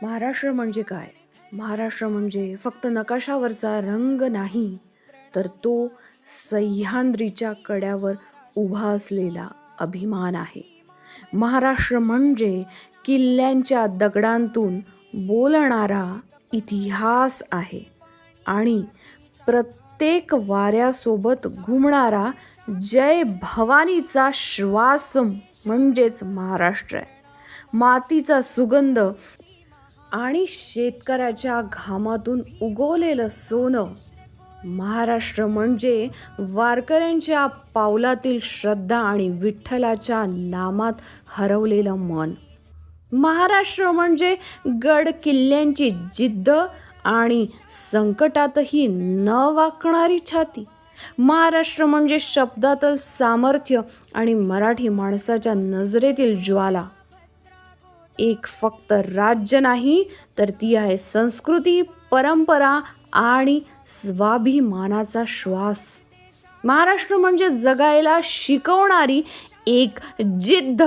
महाराष्ट्र म्हणजे काय? महाराष्ट्र म्हणजे फक्त नकाशावरचा रंग नाही, तर तो सह्याद्रीच्या कड्यावर उभा असलेला अभिमान आहे. महाराष्ट्र म्हणजे किल्ल्यांच्या दगडांतून बोलणारा इतिहास आहे आणि प्रत्येक वाऱ्यासोबत घुमणारा जय भवानीचा श्वास म्हणजेच महाराष्ट्र आहे. मातीचा सुगंध आणि शेतकऱ्याच्या घामातून उगवलेलं सोनं. महाराष्ट्र म्हणजे वारकऱ्यांच्या पावलातील श्रद्धा आणि विठ्ठलाच्या नामात हरवलेलं मन. महाराष्ट्र म्हणजे गड किल्ल्यांची जिद्द आणि संकटातही न वाकणारी छाती. महाराष्ट्र म्हणजे शब्दातील सामर्थ्य आणि मराठी माणसाच्या नजरेतील ज्वाला. एक फक्त राज्य नाही, तर ती आहे संस्कृती, परंपरा आणि स्वाभिमानाचा श्वास. महाराष्ट्र म्हणजे जगायला शिकवणारी एक जिद्द.